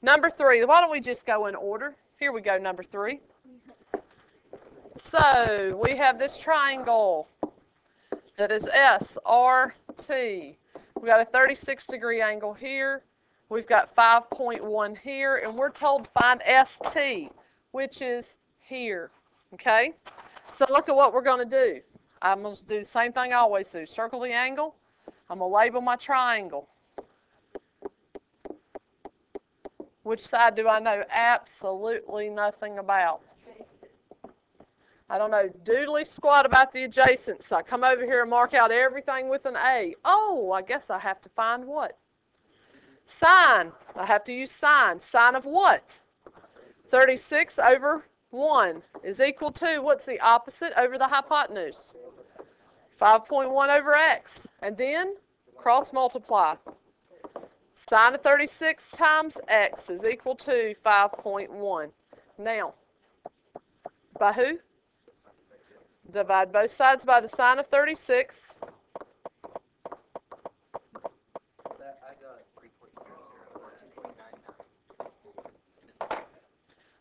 Number 3. Why don't we just go in order? Here we go, number 3. So we have this triangle that is SRT. We've got a 36-degree angle here. We've got 5.1 here, and we're told to find ST, which is here. Okay? So look at what we're going to do. I'm going to do the same thing I always do. Circle the angle. I'm going to label my triangle. Which side do I know absolutely nothing about? I don't know doodly squat about the adjacent. So I come over here and mark out everything with an A. Oh, I guess I have to find what? Sine. I have to use sine. Sine of what? 36 over 1 is equal to, what's the opposite over the hypotenuse? 5.1 over x. And then cross multiply. Sine of 36 times x is equal to 5.1. Now, by who? Divide both sides by the sine of 36.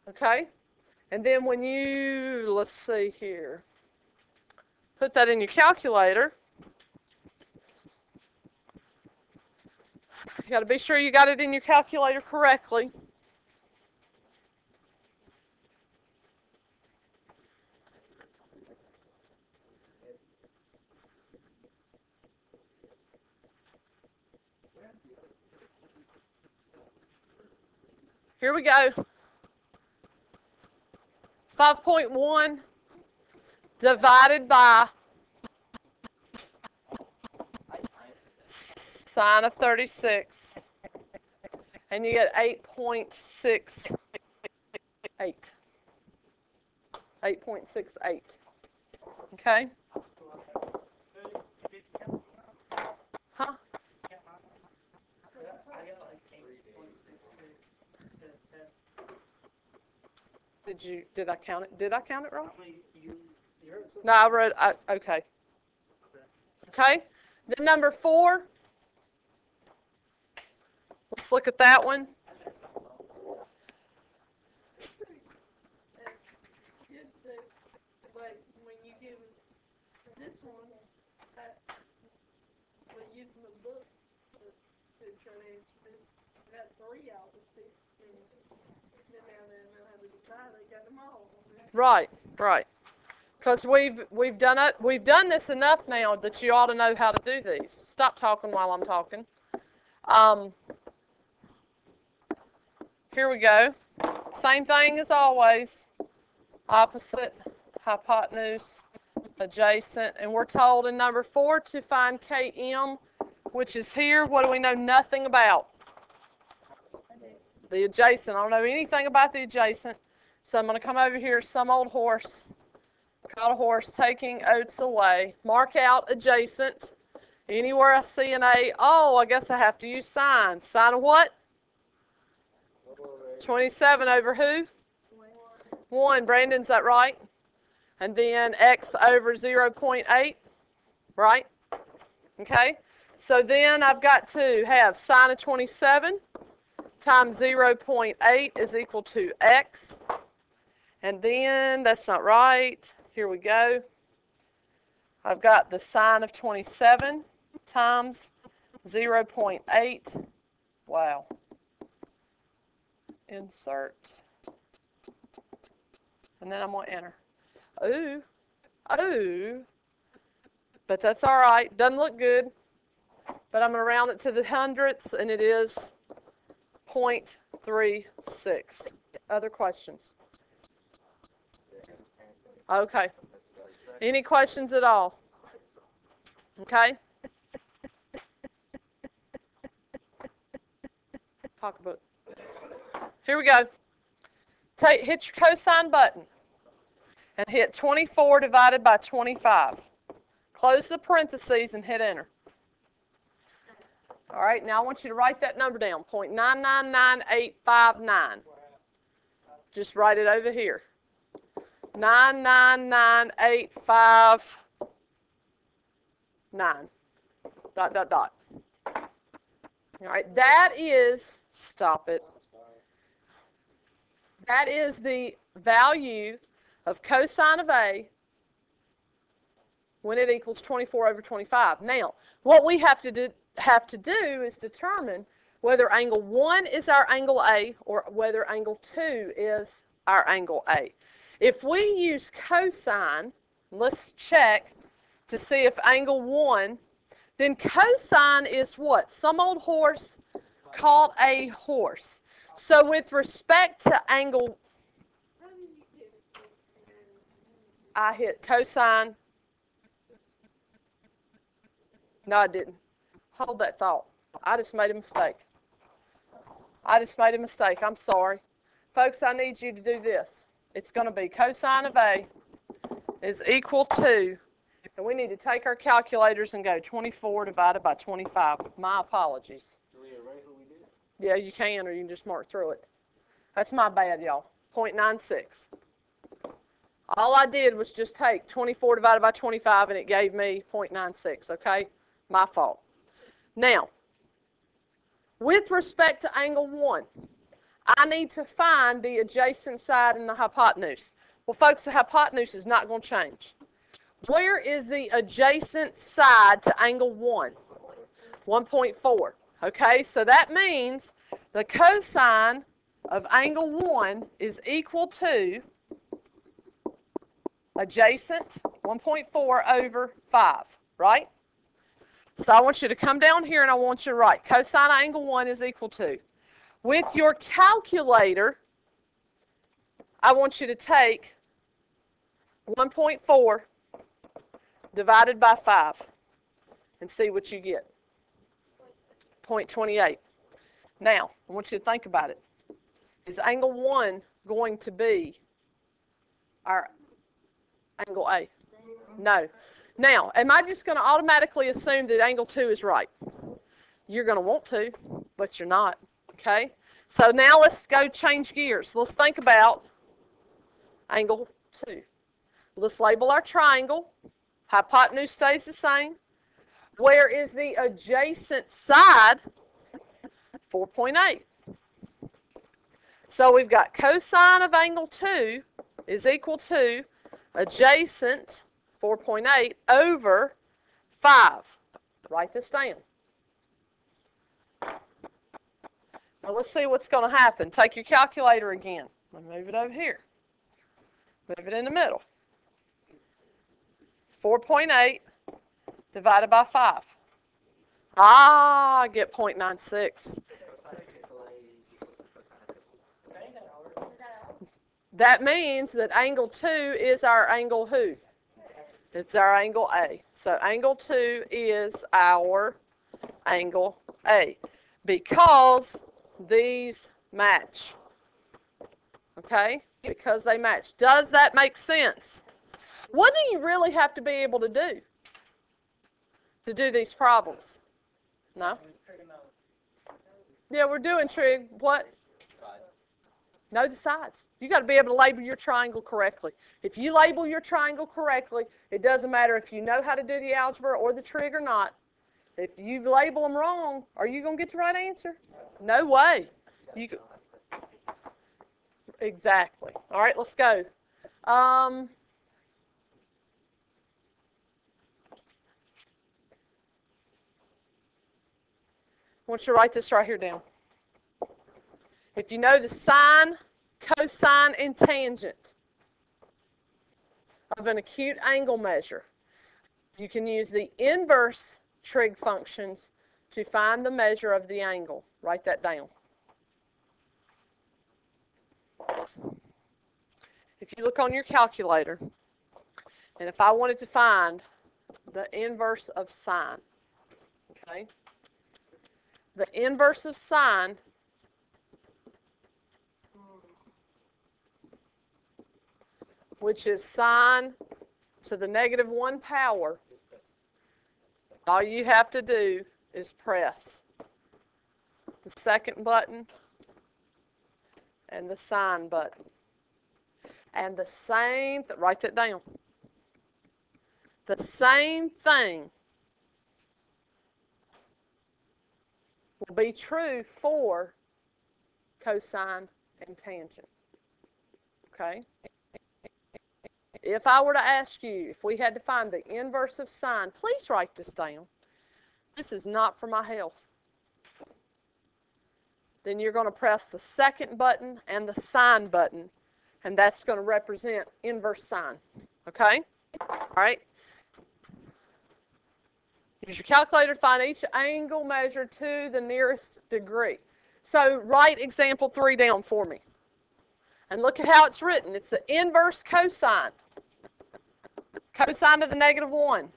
Okay? And then when you, let's see here, put that in your calculator, you got to be sure you got it in your calculator correctly. Here we go. 5.1 divided by sine of 36. And you get 8.68. 8.68. Okay? Huh? Did I count it? Did I count it wrong? No, I wrote, okay. Okay? Then number 4. Let's look at that one. When you give us this one, we're using the book to try to answer this. We got 3 opposites, and then now they know how to divide. They got them all. Right, right. Because we've done this enough now that you ought to know how to do these. Stop talking while I'm talking. Here we go. Same thing as always. Opposite, hypotenuse, adjacent. And we're told in number 4 to find Km, which is here. What do we know nothing about? The adjacent. I don't know anything about the adjacent. So I'm going to come over here, some old horse. Caught a horse taking oats away. Mark out adjacent. Anywhere I see an A, oh, I guess I have to use sine. Sine of what? 27 over who? 1. Brandon's that right? And then x over 0.8, right? Okay. So then I've got to have sine of 27 times 0.8 is equal to x. And then, that's not right. Here we go. I've got the sine of 27 times 0.8. Wow. Insert. And then I'm going to enter. Ooh. Ooh. But that's all right. Doesn't look good. But I'm going to round it to the hundredths, and it is 0.36. Other questions? Okay. Any questions at all? Okay. Pocketbook. Here we go. Hit your cosine button and hit 24 divided by 25. Close the parentheses and hit enter. All right, now I want you to write that number down, 0.999859. Just write it over here. 99985. Dot, dot, dot. All right, that is, stop it. That is the value of cosine of A when it equals 24 over 25. Now, what we have to do is determine whether angle 1 is our angle A or whether angle 2 is our angle A. If we use cosine, let's check to see if angle 1, then cosine is what? Some old horse caught a horse. So with respect to angle, I hit cosine. No, I didn't. Hold that thought. I just made a mistake. I'm sorry. Folks, I need you to do this. It's going to be cosine of A is equal to, and we need to take our calculators and go 24 divided by 25. My apologies. Do we erase what we did? Yeah, you can, or you can just mark through it. That's my bad, y'all. 0.96. All I did was just take 24 divided by 25, and it gave me 0.96, okay? My fault. Now, with respect to angle 1, I need to find the adjacent side and the hypotenuse. Well, folks, the hypotenuse is not going to change. Where is the adjacent side to angle 1? 1.4. Okay, so that means the cosine of angle 1 is equal to adjacent 1.4 over 5, right? So I want you to come down here and I want you to write cosine of angle 1 is equal to. With your calculator, I want you to take 1.4 divided by 5 and see what you get. 0.28. Now, I want you to think about it. Is angle 1 going to be our angle A? No. Now, am I just going to automatically assume that angle 2 is right? You're going to want to, but you're not. Okay? So now let's go change gears. Let's think about angle 2. Let's label our triangle. Hypotenuse stays the same. Where is the adjacent side? 4.8. So we've got cosine of angle 2 is equal to adjacent 4.8 over 5. Write this down. Now let's see what's going to happen. Take your calculator again. Let me move it over here. Move it in the middle. 4.8 divided by 5. I get 0.96. That means that angle 2 is our angle who? It's our angle A. So angle 2 is our angle A because these match. Okay? Because they match. Does that make sense? What do you really have to be able to do these problems? No? Yeah, we're doing trig. What? Know the sides. You got to be able to label your triangle correctly. If you label your triangle correctly, it doesn't matter if you know how to do the algebra or the trig or not. If you label them wrong, are you going to get the right answer? No way. Exactly. All right, let's go. I want you to write this right here down. If you know the sine, cosine, and tangent of an acute angle measure, you can use the inverse trig functions to find the measure of the angle. Write that down. If you look on your calculator, and if I wanted to find the inverse of sine, okay, the inverse of sine which is sine to the negative 1 power, all you have to do is press the second button and the sine button. And the same, write that down. The same thing will be true for cosine and tangent. okay? If I were to ask you, if we had to find the inverse of sine, please write this down. This is not for my health. Then you're going to press the second button and the sine button, and that's going to represent inverse sine, okay? All right. Use your calculator to find each angle measured to the nearest degree. So write example 3 down for me. And look at how it's written. It's the inverse cosine. Cosine of the -1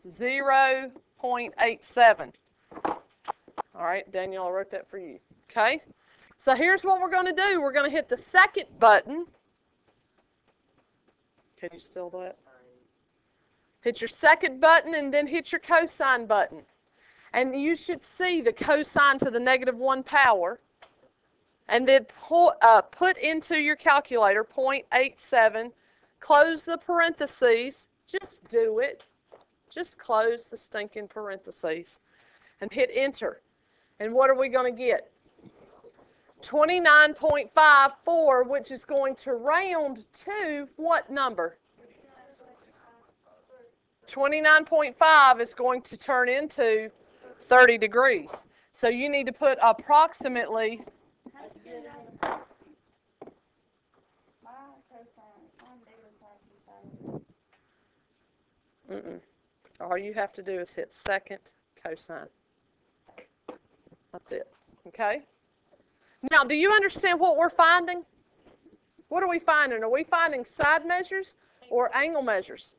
is 0.87. All right, Daniel, I wrote that for you. Okay? So here's what we're going to do. We're going to hit the second button. Can you still do it? Hit your second button and then hit your cosine button. And you should see the cosine to the -1 power. And then put into your calculator 0.87. Close the parentheses. Just do it. Just close the stinking parentheses. And hit enter. And what are we going to get? 29.54, which is going to round to what number? 29.5 is going to turn into 30 degrees. So you need to put approximately. All you have to do is hit second cosine. That's it. Okay? Now, do you understand what we're finding? What are we finding? Are we finding side measures or angle measures?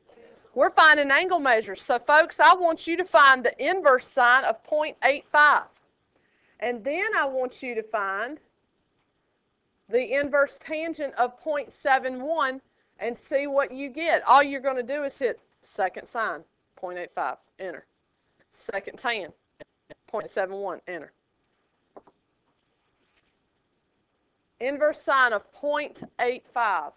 We're finding angle measures. So, folks, I want you to find the inverse sine of 0.85. And then I want you to find the inverse tangent of 0.71 and see what you get. All you're going to do is hit second sine, 0.85, enter. Second tan, 0.71, enter. Inverse sine of 0.85.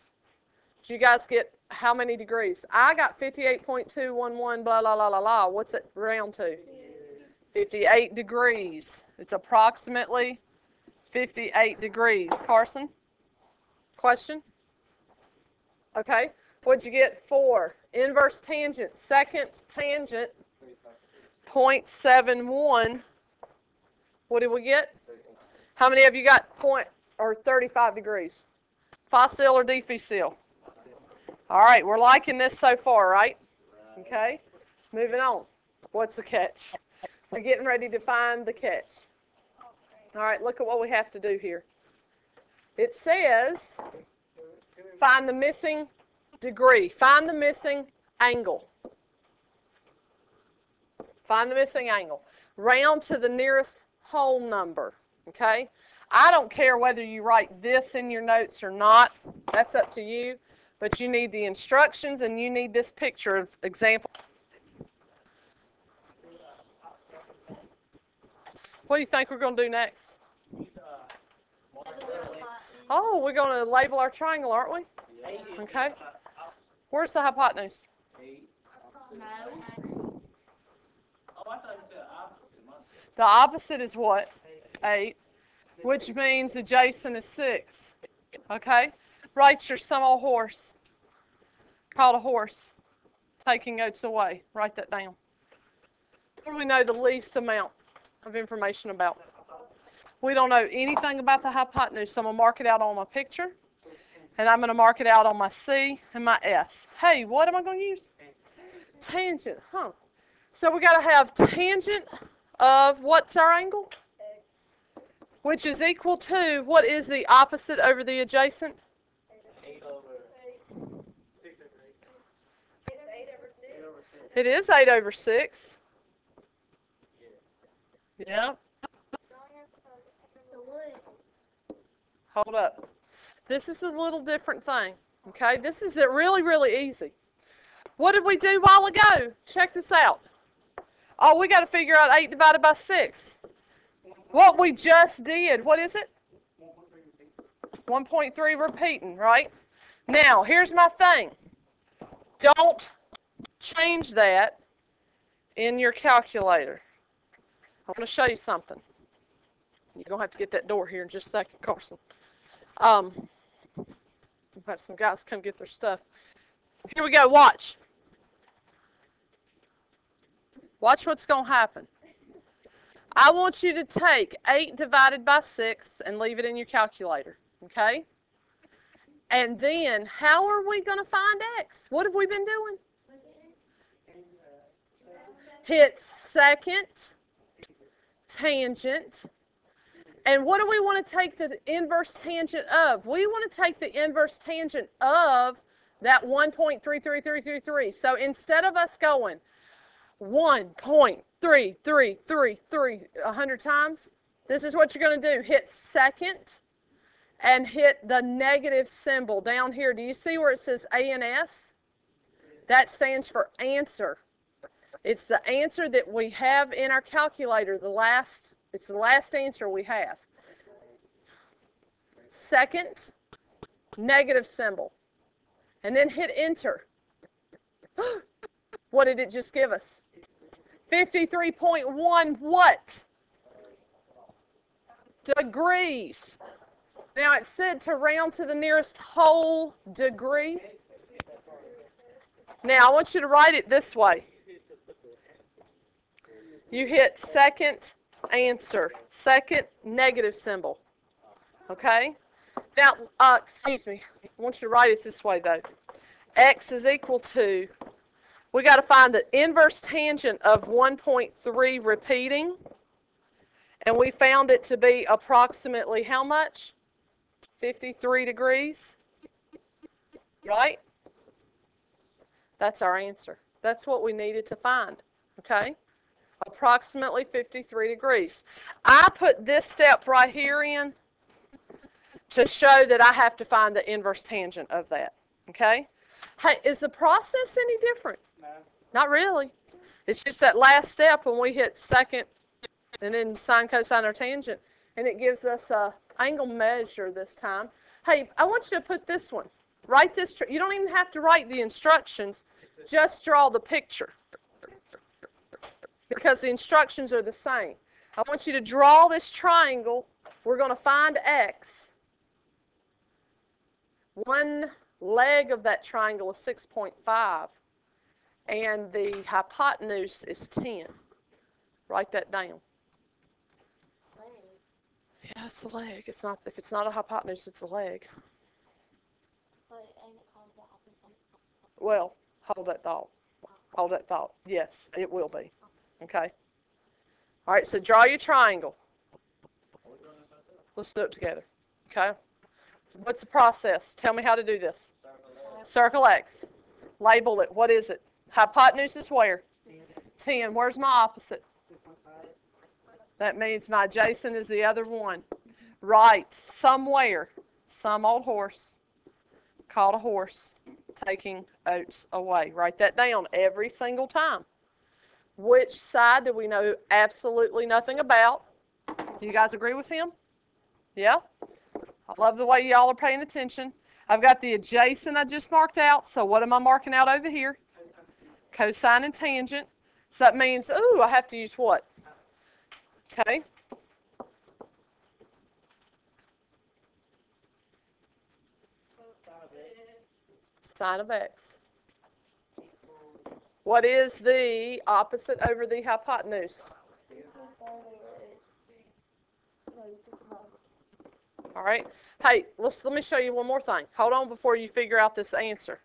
Did you guys get how many degrees? I got 58.211, blah, blah, blah, blah, blah. What's it round to? 58 degrees. It's approximately 58 degrees. Carson? Question? Okay. What'd you get for inverse tangent? Second tangent, 0.71. What did we get? How many of you got 35 degrees? Facile or difficile? All right, we're liking this so far, right? Okay. Moving on. What's the catch? We're getting ready to find the catch. All right, look at what we have to do here. It says, find the missing degree. Find the missing angle. Find the missing angle. Round to the nearest whole number. Okay? I don't care whether you write this in your notes or not. That's up to you. But you need the instructions and you need this picture of example. What do you think we're going to do next? Oh, we're going to label our triangle, aren't we? Okay. Where's the hypotenuse? The opposite is what? 8. Which means adjacent is 6. Okay? Write your some old horse. Called a horse. Taking oats away. Write that down. What do we know the least amount of information about? We don't know anything about the hypotenuse, so I'm going to mark it out on my picture. And I'm going to mark it out on my C and my S. Hey, what am I going to use? Tangent, huh? So we got to have tangent of what's our angle? Which is equal to, what is the opposite over the adjacent? 8 over 6 over 8. It is 8 over 6. Yeah. Hold up. This is a little different thing. Okay, this is really, really easy. What did we do a while ago? Check this out. Oh, we got to figure out 8 divided by 6. What we just did, what is it? 1.3 repeating, right? Now, here's my thing. Don't change that in your calculator. I want to show you something. You're going to have to get that door here in just a second, Carson. We'll have some guys come get their stuff. Here we go. Watch. Watch what's going to happen. I want you to take 8 divided by 6 and leave it in your calculator, okay? And then, how are we going to find x? What have we been doing? Hit second tangent. And what do we want to take the inverse tangent of? We want to take the inverse tangent of that 1.33333. So instead of us going 1.3333 100 times, this is what you're going to do. Hit second and hit the negative symbol down here. Do you see where it says ANS? That stands for answer. It's the answer that we have in our calculator. It's the last answer we have. Second, negative symbol. And then hit enter. What did it just give us? 53.1 what? Degrees. Now it said to round to the nearest whole degree. Now I want you to write it this way. You hit second answer, second negative symbol. Okay? Now, excuse me. I want you to write it this way though. X is equal to, we got to find the inverse tangent of 1.3 repeating. And we found it to be approximately how much? 53 degrees. Right? That's our answer. That's what we needed to find. Okay? Approximately 53 degrees. I put this step right here in to show that I have to find the inverse tangent of that. Okay? Hey, is the process any different? No. Not really. It's just that last step when we hit second and then sine, cosine, or tangent, and it gives us a angle measure this time. Hey, I want you to put this one. Write this. You don't even have to write the instructions. Just draw the picture. Because the instructions are the same. I want you to draw this triangle. We're going to find x. One leg of that triangle is 6.5. And the hypotenuse is 10. Write that down. Yeah, it's a leg. It's not. If it's not a hypotenuse, it's a leg. Well, hold that thought. Hold that thought. Yes, it will be. Okay. All right, so draw your triangle. Let's do it together. Okay. What's the process? Tell me how to do this. Circle X. Label it. What is it? Hypotenuse is where? 10. Where's my opposite? That means my adjacent is the other one. Right. Somewhere. Some old horse called a horse taking oats away. Write that down every single time. Which side do we know absolutely nothing about? You guys agree with him? Yeah? I love the way y'all are paying attention. I've got the adjacent I just marked out. So what am I marking out over here? Cosine and tangent. So that means, ooh, I have to use what? Okay. Sine of x. What is the opposite over the hypotenuse? All right. Hey, let me show you one more thing. Hold on before you figure out this answer.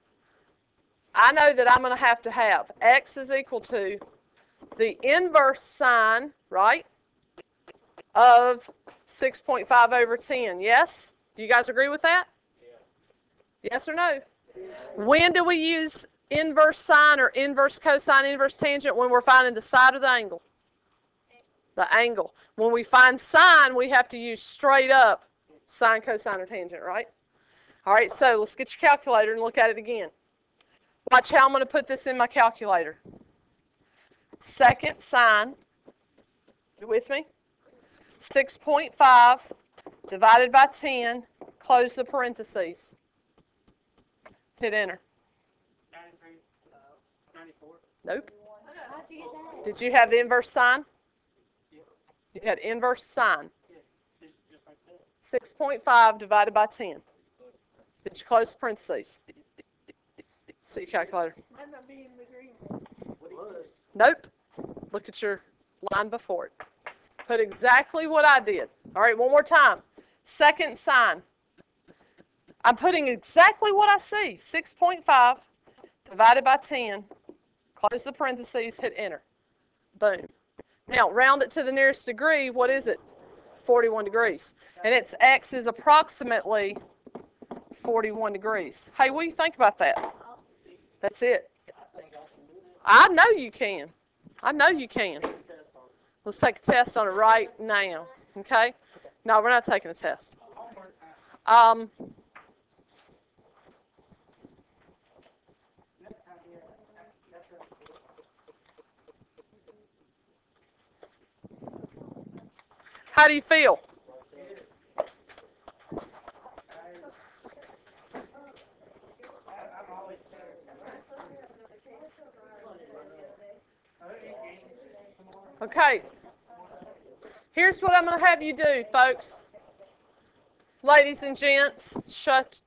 I know that I'm going to have x is equal to the inverse sine, right, of 6.5 over 10. Yes? Do you guys agree with that? Yeah. Yes or no? Yeah. When do we use inverse sine or inverse cosine, inverse tangent when we're finding the side of the angle? The angle. When we find sine, we have to use straight up sine, cosine, or tangent, right? All right, so let's get your calculator and look at it again. Watch how I'm going to put this in my calculator. Second sine, you with me? 6.5 divided by 10, close the parentheses. Hit enter. 94. Nope. Did you have the inverse sine? You had inverse sine. 6.5 divided by 10. Did you close the parentheses? See your calculator. Might not be in the green. What was? Nope. Look at your line before it. Put exactly what I did. All right, one more time. Second sign. I'm putting exactly what I see. 6.5 divided by 10. Close the parentheses, hit enter. Boom. Now, round it to the nearest degree. What is it? 41 degrees. And its x is approximately 41 degrees. Hey, what do you think about that? That's it. I know you can. I know you can. Let's take a test on it right now. Okay? No, we're not taking a test. How do you feel? Okay. Here's what I'm going to have you do, folks. Ladies and gents, shut.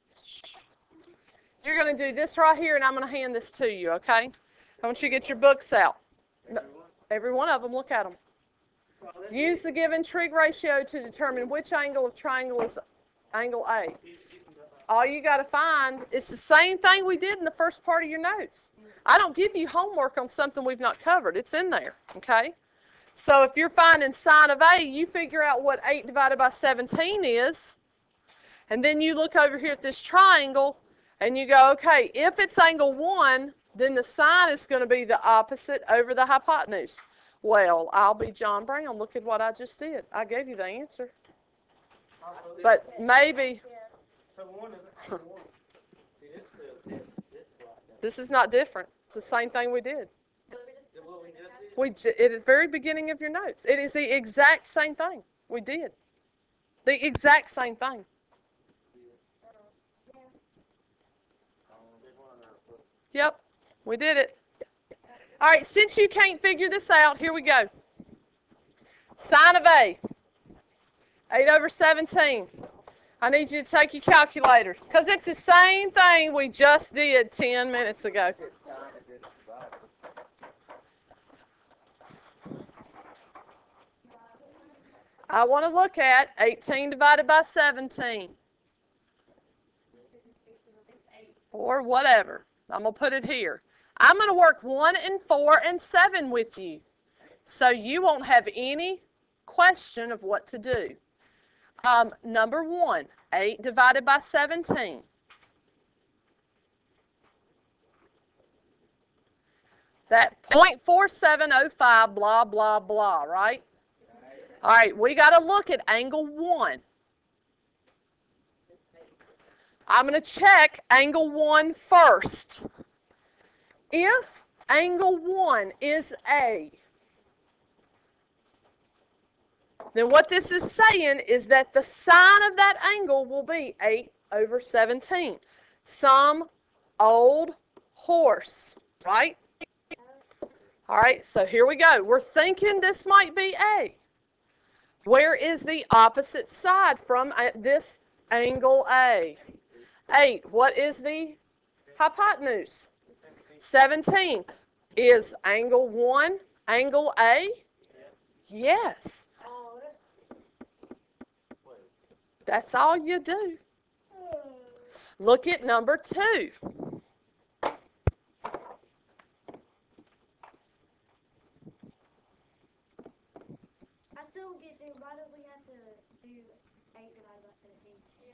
You're going to do this right here, and I'm going to hand this to you, okay? I want you to get your books out. Every one of them, look at them. Use the given trig ratio to determine which angle of triangle is angle A. All you got to find is the same thing we did in the first part of your notes. I don't give you homework on something we've not covered. It's in there, okay? So if you're finding sine of A, you figure out what 8 divided by 17 is, and then you look over here at this triangle, and you go, okay, if it's angle 1, then the sine is going to be the opposite over the hypotenuse. Well, I'll be John Brown. Look at what I just did. I gave you the answer. But maybe... So one is angle 1. See, this is different. This is not different. It's the same thing we did. What we just did? At the very beginning of your notes. It is the exact same thing we did. The exact same thing. Yep, we did it. All right, since you can't figure this out, here we go. Sine of A, 8 over 17. I need you to take your calculator, because it's the same thing we just did 10 minutes ago. I want to look at 18 divided by 17. Or whatever. I'm going to put it here. I'm going to work 1 and 4 and 7 with you, so you won't have any question of what to do. Number 1, 8 divided by 17. That 0.4705, blah, blah, blah, right? All right, we got to look at angle 1. I'm going to check angle 1 first. If angle 1 is A, then what this is saying is that the sine of that angle will be 8 over 17. Some old horse, right? All right, so here we go. We're thinking this might be A. Where is the opposite side from this angle A? 8. What is the hypotenuse? 17. Is angle 1 angle A? Yes. That's all you do. Look at number 2. I still don't get through. Why do we have to do 8 divided by 17? Yeah.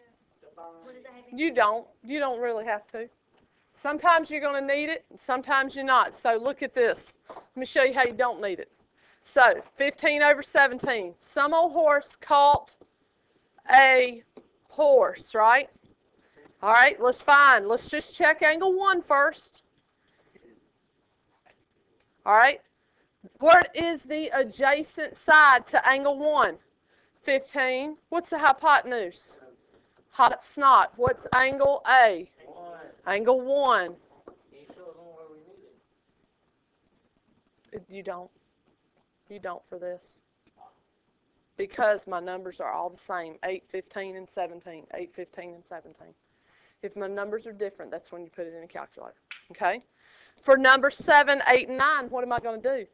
What does that have in You don't. You don't really have to. Sometimes you're going to need it, and sometimes you're not. So look at this. Let me show you how you don't need it. So 15 over 17. Some old horse caught a horse, right? All right, let's just check angle 1 first. All right. What is the adjacent side to angle 1? 15. What's the hypotenuse? Hot snot. What's angle A? 1. Angle 1. You show us on where we need it. You don't. You don't for this. Because my numbers are all the same. 8, 15, and 17. 8, 15, and 17. If my numbers are different, that's when you put it in a calculator. Okay? For number 7, 8, and 9, what am I going to do?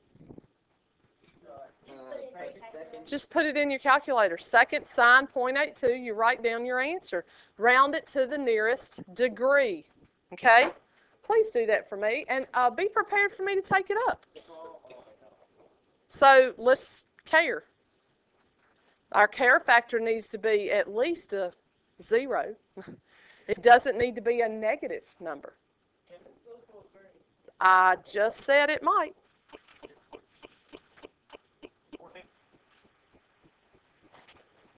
Just put it in your calculator. Second sign, 0.82, you write down your answer. Round it to the nearest degree. Okay? Please do that for me, and be prepared for me to take it up. So let's care. Our care factor needs to be at least a 0. It doesn't need to be a negative number. I just said it might.